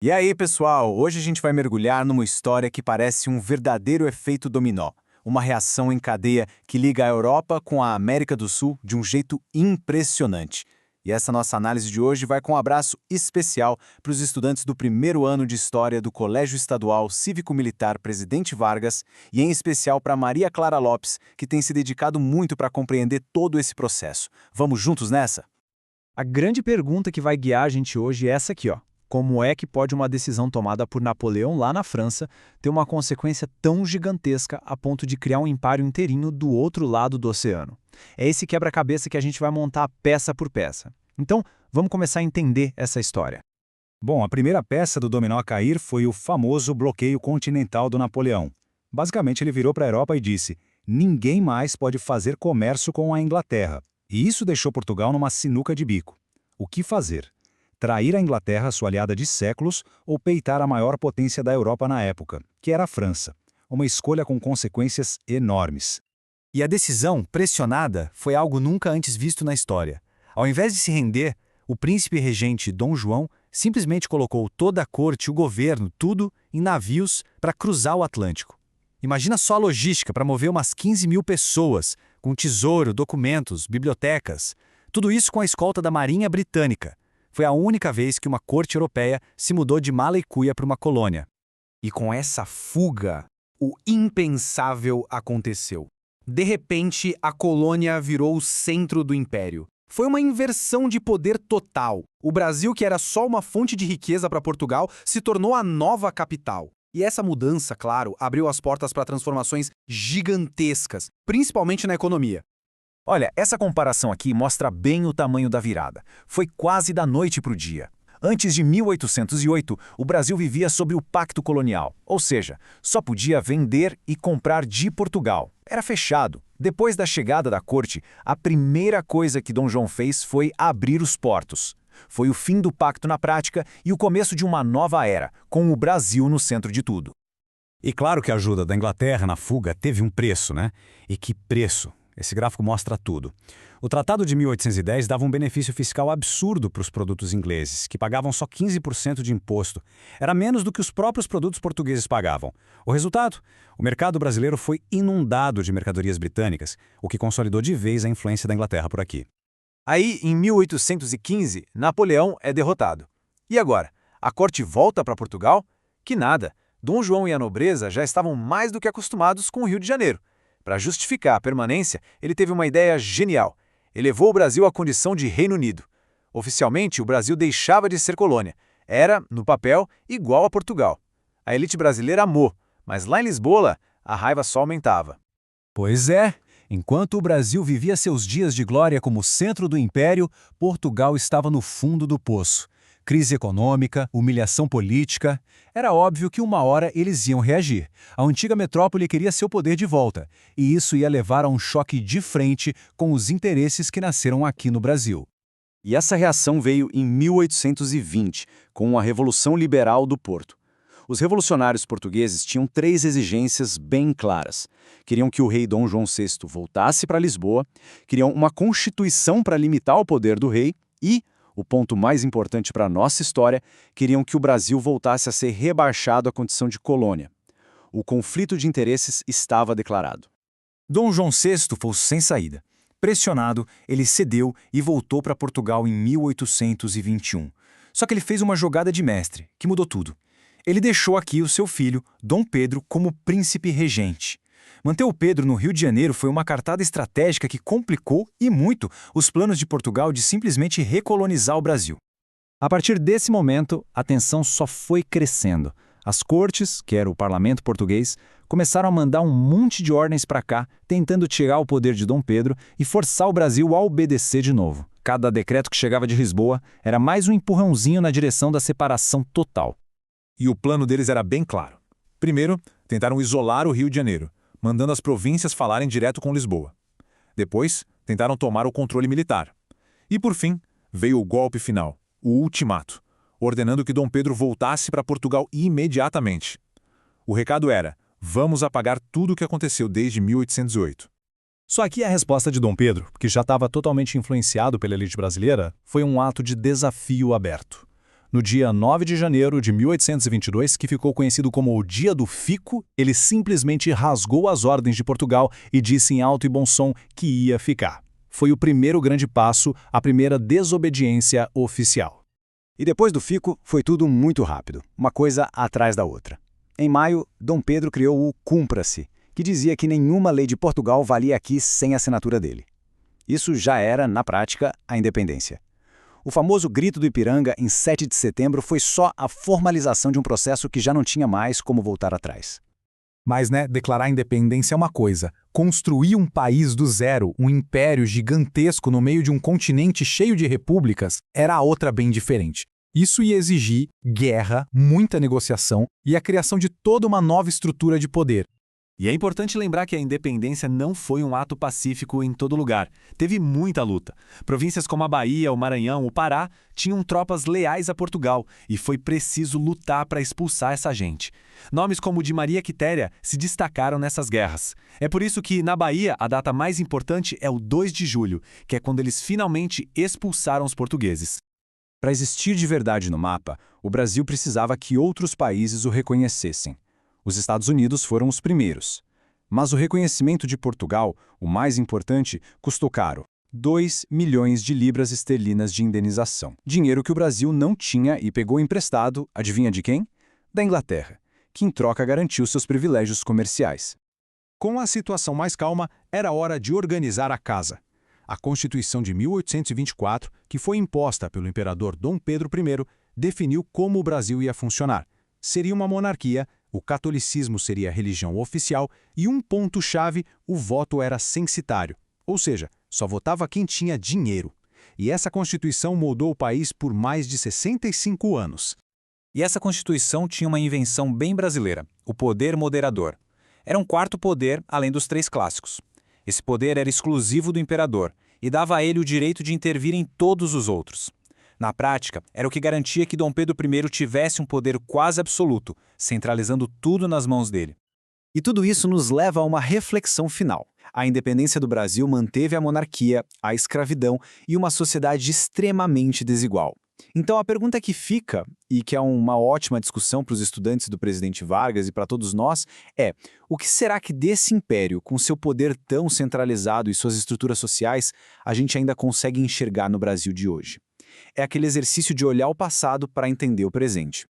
E aí, pessoal, hoje a gente vai mergulhar numa história que parece um verdadeiro efeito dominó, uma reação em cadeia que liga a Europa com a América do Sul de um jeito impressionante. E essa nossa análise de hoje vai com um abraço especial para os estudantes do primeiro ano de História do Colégio Estadual Cívico-Militar Presidente Vargas e em especial para Maria Clara Lopes, que tem se dedicado muito para compreender todo esse processo. Vamos juntos nessa? A grande pergunta que vai guiar a gente hoje é essa aqui, ó. Como é que pode uma decisão tomada por Napoleão lá na França ter uma consequência tão gigantesca a ponto de criar um império inteirinho do outro lado do oceano? É esse quebra-cabeça que a gente vai montar peça por peça. Então, vamos começar a entender essa história. Bom, a primeira peça do dominó a cair foi o famoso bloqueio continental do Napoleão. Basicamente, ele virou para a Europa e disse: ninguém mais pode fazer comércio com a Inglaterra. E isso deixou Portugal numa sinuca de bico. O que fazer? Trair a Inglaterra, sua aliada de séculos, ou peitar a maior potência da Europa na época, que era a França? Uma escolha com consequências enormes. E a decisão, pressionada, foi algo nunca antes visto na história. Ao invés de se render, o príncipe regente Dom João simplesmente colocou toda a corte, o governo, tudo em navios para cruzar o Atlântico. Imagina só a logística para mover umas 15 mil pessoas, com tesouro, documentos, bibliotecas. Tudo isso com a escolta da Marinha Britânica. Foi a única vez que uma corte europeia se mudou de mala e cuia para uma colônia. E com essa fuga, o impensável aconteceu. De repente, a colônia virou o centro do império. Foi uma inversão de poder total. O Brasil, que era só uma fonte de riqueza para Portugal, se tornou a nova capital. E essa mudança, claro, abriu as portas para transformações gigantescas, principalmente na economia. Olha, essa comparação aqui mostra bem o tamanho da virada. Foi quase da noite para o dia. Antes de 1808, o Brasil vivia sob o Pacto Colonial, ou seja, só podia vender e comprar de Portugal. Era fechado. Depois da chegada da corte, a primeira coisa que Dom João fez foi abrir os portos. Foi o fim do pacto na prática e o começo de uma nova era, com o Brasil no centro de tudo. E claro que a ajuda da Inglaterra na fuga teve um preço, né? E que preço! Esse gráfico mostra tudo. O Tratado de 1810 dava um benefício fiscal absurdo para os produtos ingleses, que pagavam só 15% de imposto. Era menos do que os próprios produtos portugueses pagavam. O resultado? O mercado brasileiro foi inundado de mercadorias britânicas, o que consolidou de vez a influência da Inglaterra por aqui. Aí, em 1815, Napoleão é derrotado. E agora? A corte volta para Portugal? Que nada! Dom João e a nobreza já estavam mais do que acostumados com o Rio de Janeiro. Para justificar a permanência, ele teve uma ideia genial. Elevou o Brasil à condição de Reino Unido. Oficialmente, o Brasil deixava de ser colônia. Era, no papel, igual a Portugal. A elite brasileira amou, mas lá em Lisboa, a raiva só aumentava. Pois é, enquanto o Brasil vivia seus dias de glória como centro do império, Portugal estava no fundo do poço. Crise econômica, humilhação política. Era óbvio que uma hora eles iam reagir. A antiga metrópole queria seu poder de volta, e isso ia levar a um choque de frente com os interesses que nasceram aqui no Brasil. E essa reação veio em 1820, com a Revolução Liberal do Porto. Os revolucionários portugueses tinham 3 exigências bem claras. Queriam que o rei Dom João VI voltasse para Lisboa, queriam uma constituição para limitar o poder do rei e, o ponto mais importante para a nossa história, queriam que o Brasil voltasse a ser rebaixado à condição de colônia. O conflito de interesses estava declarado. Dom João VI foi sem saída. Pressionado, ele cedeu e voltou para Portugal em 1821. Só que ele fez uma jogada de mestre, que mudou tudo. Ele deixou aqui o seu filho, Dom Pedro, como príncipe regente. Manter o Pedro no Rio de Janeiro foi uma cartada estratégica que complicou, e muito, os planos de Portugal de simplesmente recolonizar o Brasil. A partir desse momento, a tensão só foi crescendo. As cortes, que era o parlamento português, começaram a mandar um monte de ordens para cá, tentando tirar o poder de Dom Pedro e forçar o Brasil a obedecer de novo. Cada decreto que chegava de Lisboa era mais um empurrãozinho na direção da separação total. E o plano deles era bem claro. Primeiro, tentaram isolar o Rio de Janeiro, mandando as províncias falarem direto com Lisboa. Depois, tentaram tomar o controle militar. E, por fim, veio o golpe final, o ultimato, ordenando que Dom Pedro voltasse para Portugal imediatamente. O recado era: vamos apagar tudo o que aconteceu desde 1808. Só que a resposta de Dom Pedro, que já estava totalmente influenciado pela elite brasileira, foi um ato de desafio aberto. No dia 9 de janeiro de 1822, que ficou conhecido como o Dia do Fico, ele simplesmente rasgou as ordens de Portugal e disse em alto e bom som que ia ficar. Foi o primeiro grande passo, a primeira desobediência oficial. E depois do Fico, foi tudo muito rápido, uma coisa atrás da outra. Em maio, Dom Pedro criou o Cumpra-se, que dizia que nenhuma lei de Portugal valia aqui sem a assinatura dele. Isso já era, na prática, a independência. O famoso Grito do Ipiranga, em 7 de setembro, foi só a formalização de um processo que já não tinha mais como voltar atrás. Mas, declarar a independência é uma coisa. Construir um país do zero, um império gigantesco no meio de um continente cheio de repúblicas, era a outra bem diferente. Isso ia exigir guerra, muita negociação e a criação de toda uma nova estrutura de poder. E é importante lembrar que a independência não foi um ato pacífico em todo lugar. Teve muita luta. Províncias como a Bahia, o Maranhão, o Pará tinham tropas leais a Portugal e foi preciso lutar para expulsar essa gente. Nomes como o de Maria Quitéria se destacaram nessas guerras. É por isso que, na Bahia, a data mais importante é o 2 de julho, que é quando eles finalmente expulsaram os portugueses. Para existir de verdade no mapa, o Brasil precisava que outros países o reconhecessem. Os Estados Unidos foram os primeiros. Mas o reconhecimento de Portugal, o mais importante, custou caro. 2 milhões de libras esterlinas de indenização. Dinheiro que o Brasil não tinha e pegou emprestado, adivinha de quem? Da Inglaterra, que em troca garantiu seus privilégios comerciais. Com a situação mais calma, era hora de organizar a casa. A Constituição de 1824, que foi imposta pelo imperador Dom Pedro I, definiu como o Brasil ia funcionar. Seria uma monarquia, o catolicismo seria a religião oficial e um ponto-chave, o voto era censitário, ou seja, só votava quem tinha dinheiro. E essa Constituição moldou o país por mais de 65 anos. E essa Constituição tinha uma invenção bem brasileira, o poder moderador. Era um quarto poder, além dos 3 clássicos. Esse poder era exclusivo do imperador e dava a ele o direito de intervir em todos os outros. Na prática, era o que garantia que Dom Pedro I tivesse um poder quase absoluto, centralizando tudo nas mãos dele. E tudo isso nos leva a uma reflexão final. A independência do Brasil manteve a monarquia, a escravidão e uma sociedade extremamente desigual. Então a pergunta que fica, e que é uma ótima discussão para os estudantes do presidente Vargas e para todos nós, é: o que será que desse império, com seu poder tão centralizado e suas estruturas sociais, a gente ainda consegue enxergar no Brasil de hoje? É aquele exercício de olhar o passado para entender o presente.